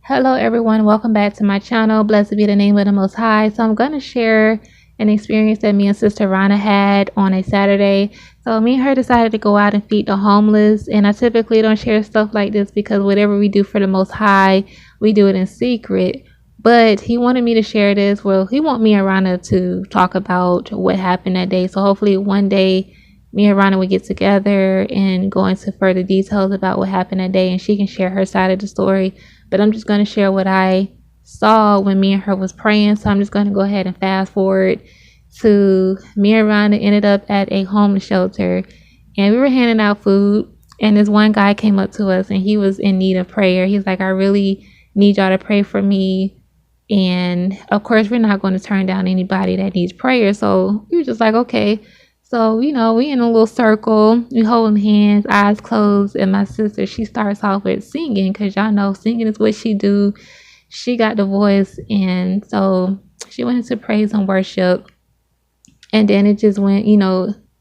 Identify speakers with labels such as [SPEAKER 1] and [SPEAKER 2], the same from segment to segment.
[SPEAKER 1] Hello everyone, welcome back to my channel. Blessed be the name of the Most High. So I'm going to share an experience that me and Sister Rana had on a Saturday. So me and her decided to go out and feed the homeless, and I typically don't share stuff like this because whatever we do for the Most High, we do it in secret. But he wanted me to share this. Well, he want me and Rana to talk about what happened that day. So hopefully one day me and Rana would get together and go into further details about what happened that day, and she can share her side of the story. But I'm just going to share what I saw when me and her was praying. So I'm just going to go ahead and fast forward to me and Rhonda ended up at a homeless shelter, and we were handing out food, and this one guy came up to us and he was in need of prayer. He's like, I really need y'all to pray for me. And of course, we're not going to turn down anybody that needs prayer. So we were just like, okay. So, we in a little circle, we holding hands, eyes closed, and my sister, she starts off with singing, because y'all know singing is what she do. She got the voice, and so she went into praise and worship, and then it just went,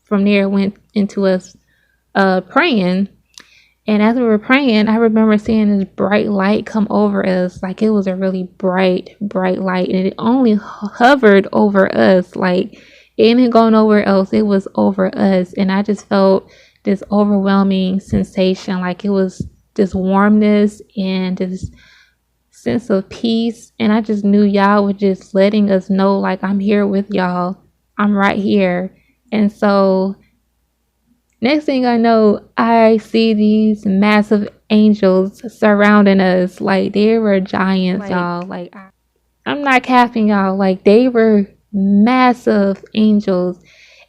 [SPEAKER 1] from there it went into us praying. And as we were praying, I remember seeing this bright light come over us. Like, it was a really bright light, and it only hovered over us, like it didn't go nowhere else. It was over us. And I just felt this overwhelming sensation. Like, it was this warmness and this sense of peace. And I just knew y'all were just letting us know, like, I'm here with y'all. I'm right here. And so next thing I know, I see these massive angels surrounding us. Like, they were giants, y'all. Like, I'm not capping, y'all. Like, they were massive angels,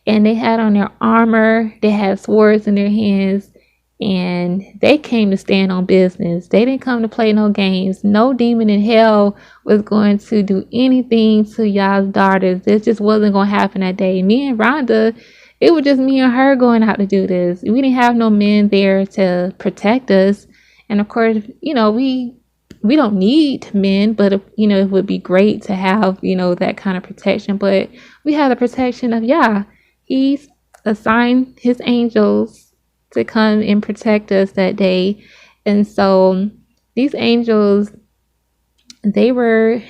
[SPEAKER 1] and they had on their armor, they had swords in their hands, and they came to stand on business. They didn't come to play no games. No demon in hell was going to do anything to y'all's daughters. This just wasn't going to happen that day. Me and Rhonda, it was just me and her going out to do this. We didn't have no men there to protect us. And of course, we don't need men, but it would be great to have, that kind of protection. But we have the protection of Yah. He's assigned his angels to come and protect us that day. And so these angels, they were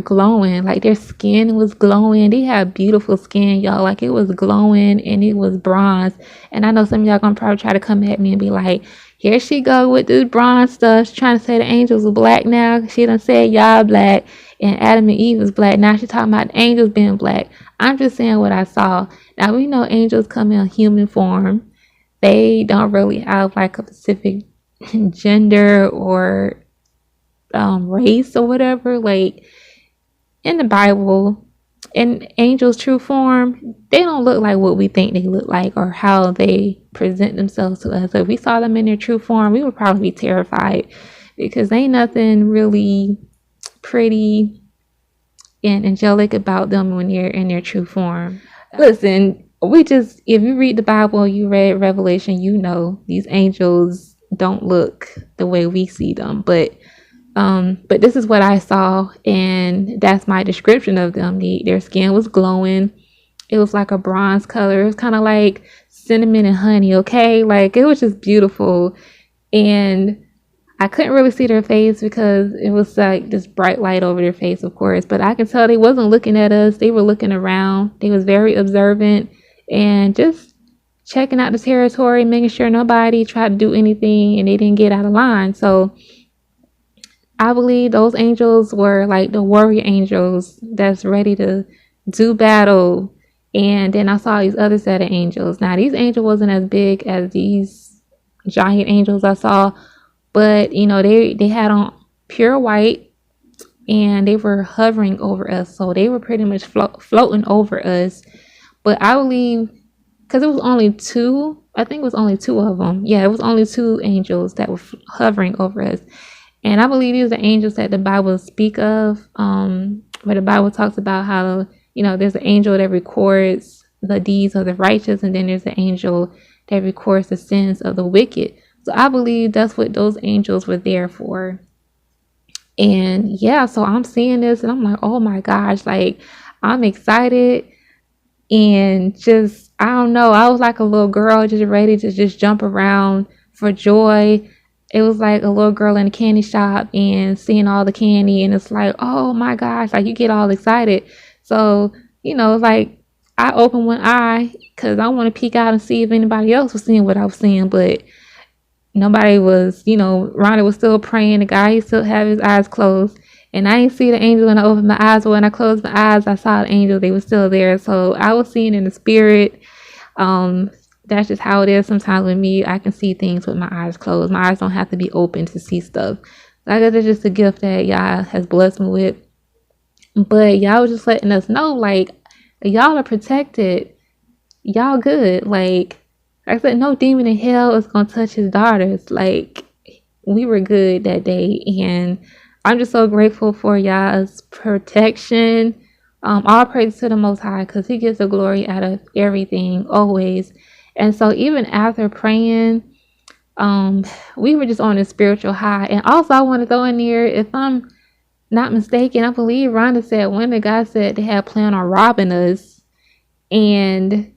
[SPEAKER 1] glowing. Like, their skin was glowing. They had beautiful skin, y'all. Like, it was glowing, and it was bronze. And I know some of y'all gonna probably try to come at me and be like, here she go with this bronze stuff, trying to say the angels are black now. She done said y'all black and Adam and Eve was black. Now she talking about the angels being black. I'm just saying what I saw. Now, we know angels come in human form. They don't really have like a specific gender or race or whatever. Like, in the Bible, in angels' true form, they don't look like what we think they look like or how they present themselves to us. So if we saw them in their true form, we would probably be terrified, because ain't nothing really pretty and angelic about them when they're in their true form. Listen, if you read the Bible, you read Revelation, these angels don't look the way we see them. But this is what I saw, and that's my description of them. Their skin was glowing. It was like a bronze color. It was kind of like cinnamon and honey, okay? Like, it was just beautiful. And I couldn't really see their face because it was like this bright light over their face, of course. But I could tell they wasn't looking at us. They were looking around. They was very observant and just checking out the territory, making sure nobody tried to do anything and they didn't get out of line. So I believe those angels were like the warrior angels that's ready to do battle. And then I saw these other set of angels. Now, these angels wasn't as big as these giant angels I saw, but they had on pure white, and they were hovering over us. So they were pretty much floating over us. But I believe, because it was only two, I think it was only two of them. Yeah, it was only two angels that were hovering over us. And I believe these are the angels that the Bible speak of, where the Bible talks about how, there's an angel that records the deeds of the righteous, and then there's an angel that records the sins of the wicked. So I believe that's what those angels were there for. And yeah, so I'm seeing this and I'm like, oh my gosh, like, I'm excited. And just, I don't know, I was like a little girl just ready to just jump around for joy. it was like a little girl in a candy shop and seeing all the candy, and it's like, oh my gosh, like you get all excited. So, like I opened one eye because I want to peek out and see if anybody else was seeing what I was seeing, but nobody was. Ronnie was still praying. The guy, he still had his eyes closed. And I didn't see the angel when I opened my eyes, but when I closed my eyes, I saw the angel. They were still there. So I was seeing in the spirit. That's just how it is. Sometimes with me, I can see things with my eyes closed. My eyes don't have to be open to see stuff. So I guess it's just a gift that y'all has blessed me with. But y'all was just letting us know, like, y'all are protected. Y'all good. Like I said, no demon in hell is going to touch his daughters. Like, we were good that day. And I'm just so grateful for y'all's protection. All praise to the Most High, because He gets the glory out of everything, always. And so even after praying, we were just on a spiritual high. And also I want to throw in there, if I'm not mistaken, I believe Rhonda said one of the guys said they had planned on robbing us. And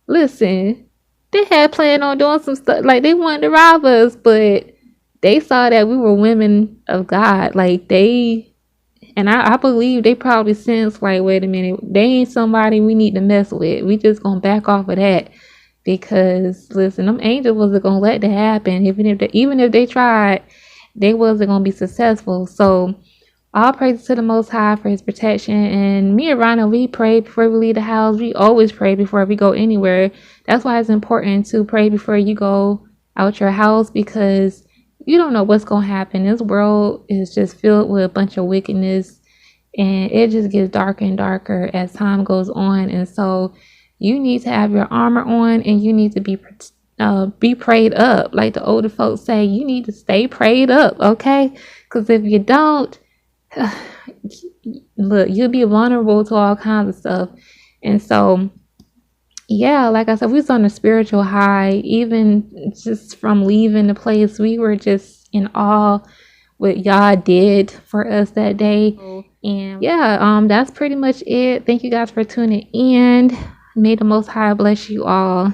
[SPEAKER 1] listen, they had planned on doing some stuff, like they wanted to rob us, but they saw that we were women of God. Like I believe they probably sensed, like, wait a minute, they ain't somebody we need to mess with. We just gonna back off of that. Because listen, them angels wasn't gonna let that happen. Even if they tried, they wasn't gonna be successful. So all praise to the Most High for His protection. And me and Rhonda, we pray before we leave the house. We always pray before we go anywhere. That's why it's important to pray before you go out your house, because you don't know what's gonna happen. This world is just filled with a bunch of wickedness, and it just gets darker and darker as time goes on. And so you need to have your armor on, and you need to be prayed up. Like the older folks say, you need to stay prayed up, okay? Because if you don't, look, you'll be vulnerable to all kinds of stuff. And so, yeah, like I said, we was on a spiritual high. Even just from leaving the place, we were just in awe what y'all did for us that day. And yeah, that's pretty much it. Thank you guys for tuning in. May the Most High bless you all.